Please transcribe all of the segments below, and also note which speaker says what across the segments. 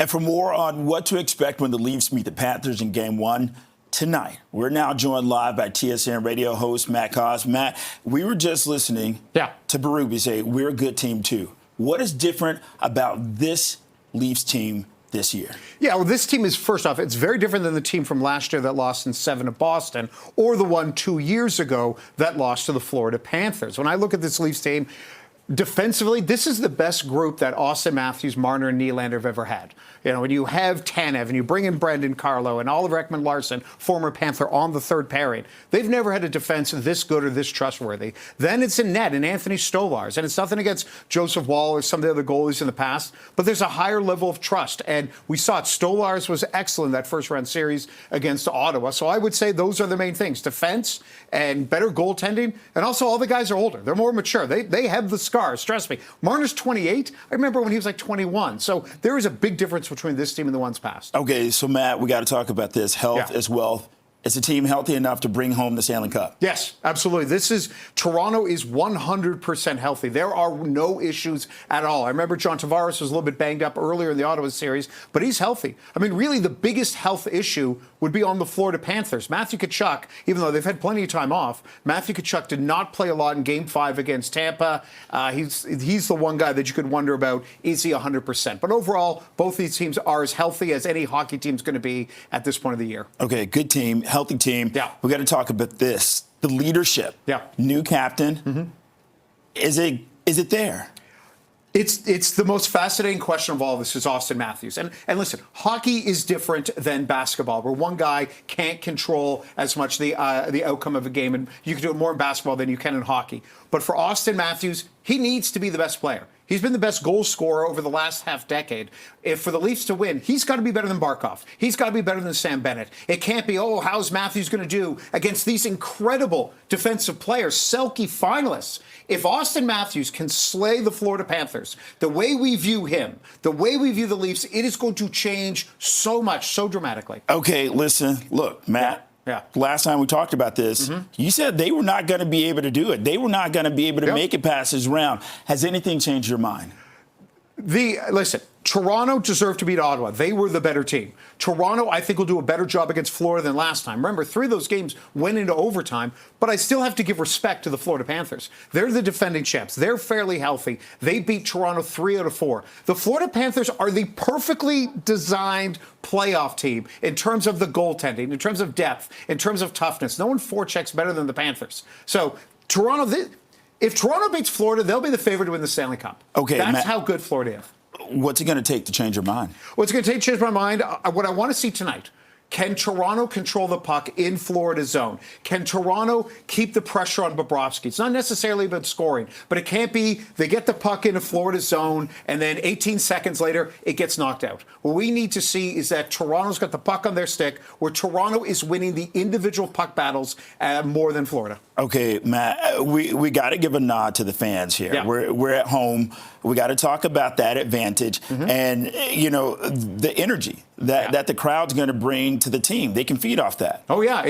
Speaker 1: And for more on what to expect when the Leafs meet the Panthers in Game 1 tonight, we're now joined live by TSN Radio host Matt Cauz. Matt, we were just listening to Berube say we're a good team too. What is different about this Leafs team this year?
Speaker 2: Yeah, well, this team is, first off, it's very different than the team from last year that lost in 7 to Boston, or the one 2 years ago that lost to the Florida Panthers. When I look at this Leafs team, defensively, this is the best group that Austin Matthews, Marner, and Nylander have ever had. You know, when you have Tanev and you bring in Brendan Carlo and Oliver Ekman-Larsson, former Panther, on the third pairing, they've never had a defense this good or this trustworthy. Then it's in net and Anthony Stolarz, and it's nothing against Joseph Wall or some of the other goalies in the past, but there's a higher level of trust, and we saw it. Stolarz was excellent in that first-round series against Ottawa, so I would say those are the main things: defense and better goaltending, and also all the guys are older. They're more mature. They have the scars. Trust me. Marner's 28. I remember when he was like 21. So there is a big difference between this team and the ones past.
Speaker 1: Okay, so Matt, we got to talk about this. Health as well. Is the team healthy enough to bring home the Stanley Cup?
Speaker 2: Yes, absolutely. Toronto is 100% healthy. There are no issues at all. I remember John Tavares was a little bit banged up earlier in the Ottawa series, but he's healthy. I mean, really, the biggest health issue would be on the Florida Panthers. Matthew Tkachuk, even though they've had plenty of time off, Matthew Tkachuk did not play a lot in Game 5 against Tampa. He's the one guy that you could wonder about, is he 100%? But overall, both these teams are as healthy as any hockey team's going to be at this point of the year.
Speaker 1: Okay, good team. Healthy team.
Speaker 2: Yeah.
Speaker 1: We got to talk about this. The leadership.
Speaker 2: Yeah.
Speaker 1: New captain. Mm-hmm. Is it there?
Speaker 2: It's the most fascinating question of all. This is Austin Matthews. And listen, hockey is different than basketball, where one guy can't control as much the outcome of a game, and you can do it more in basketball than you can in hockey. But for Austin Matthews, he needs to be the best player. He's been the best goal scorer over the last half decade. If for the Leafs to win, he's got to be better than Barkov. He's got to be better than Sam Bennett. It can't be, how's Matthews going to do against these incredible defensive players, Selke finalists? If Austin Matthews can slay the Florida Panthers, the way we view him, the way we view the Leafs, it is going to change so much, so dramatically.
Speaker 1: Okay, listen, look, Matt.
Speaker 2: Yeah.
Speaker 1: Last time we talked about this, you said they were not going to be able to do it. They were not going to be able to make it past this round. Has anything changed your mind?
Speaker 2: Listen, Toronto deserved to beat Ottawa. They were the better team. Toronto, I think, will do a better job against Florida than last time. Remember, 3 of those games went into overtime, but I still have to give respect to the Florida Panthers. They're the defending champs. They're fairly healthy. They beat Toronto 3 out of 4. The Florida Panthers are the perfectly designed playoff team in terms of the goaltending, in terms of depth, in terms of toughness. No one forechecks better than the Panthers. So, Toronto, if Toronto beats Florida, they'll be the favorite to win the Stanley Cup.
Speaker 1: Okay,
Speaker 2: That's how good Florida is.
Speaker 1: What's it going to take to change your mind?
Speaker 2: What's going to take to change my mind? What I want to see tonight. Can Toronto control the puck in Florida's zone? Can Toronto keep the pressure on Bobrovsky? It's not necessarily about scoring, but it can't be they get the puck into Florida's zone and then 18 seconds later it gets knocked out. What we need to see is that Toronto's got the puck on their stick, where Toronto is winning the individual puck battles more than Florida.
Speaker 1: Okay, Matt, we got to give a nod to the fans here.
Speaker 2: Yeah.
Speaker 1: We're at home. We got to talk about that advantage and, the energy that the crowd's going to bring to the team. They can feed off that.
Speaker 2: Oh, yeah.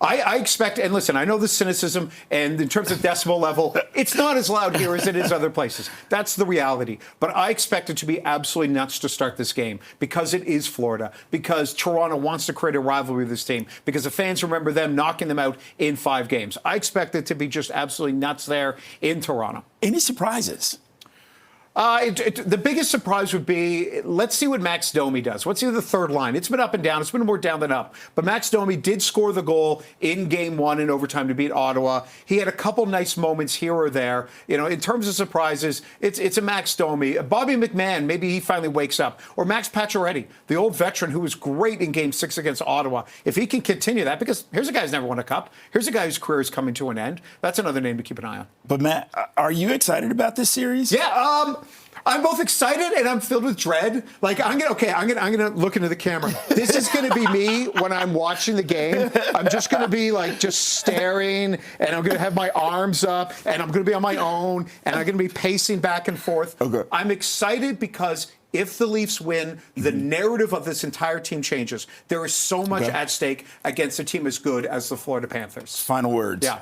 Speaker 2: I expect, and listen, I know the cynicism, and in terms of decibel level, it's not as loud here as it is other places. That's the reality. But I expect it to be absolutely nuts to start this game, because it is Florida, because Toronto wants to create a rivalry with this team, because the fans remember them knocking them out in 5 games. I expect it to be just absolutely nuts there in Toronto.
Speaker 1: Any surprises?
Speaker 2: The biggest surprise would be, let's see what Max Domi does. Let's see the third line. It's been up and down. It's been more down than up. But Max Domi did score the goal in Game 1 in overtime to beat Ottawa. He had a couple nice moments here or there. In terms of surprises, it's a Max Domi. Bobby McMahon, maybe he finally wakes up. Or Max Pacioretty, the old veteran who was great in Game 6 against Ottawa. If he can continue that, because here's a guy who's never won a cup. Here's a guy whose career is coming to an end. That's another name to keep an eye on.
Speaker 1: But, Matt, are you excited about this series?
Speaker 2: Yeah, I'm both excited and I'm filled with dread. Like, I'm gonna look into the camera. This is gonna be me when I'm watching the game. I'm just gonna be just staring, and I'm gonna have my arms up, and I'm gonna be on my own, and I'm gonna be pacing back and forth.
Speaker 1: Okay.
Speaker 2: I'm excited because if the Leafs win, the narrative of this entire team changes. There is so much at stake against a team as good as the Florida Panthers.
Speaker 1: Final words.
Speaker 2: Yeah.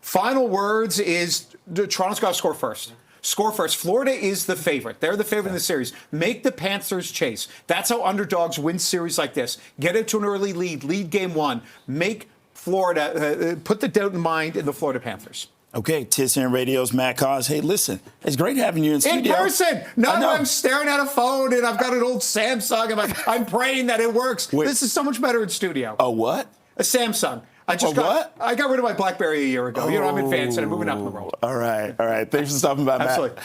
Speaker 2: Final words is Toronto's got to score first. Score first. Florida is the favorite. They're the favorite in the series. Make the Panthers chase. That's how underdogs win series like this. Get it to an early lead game one. Make Florida, put the doubt in mind in the Florida Panthers.
Speaker 1: Okay, TSN Radio's Matt Cauz. Hey, listen, it's great having you in studio.
Speaker 2: In person. Not when I'm staring at a phone and I've got an old Samsung and I'm praying that it works.
Speaker 1: Wait.
Speaker 2: This is so much better in studio.
Speaker 1: A what?
Speaker 2: A Samsung. I got rid of my BlackBerry a year ago. I'm advanced and I'm moving up in the world.
Speaker 1: All right. Thanks for stopping by, Matt.
Speaker 2: Absolutely.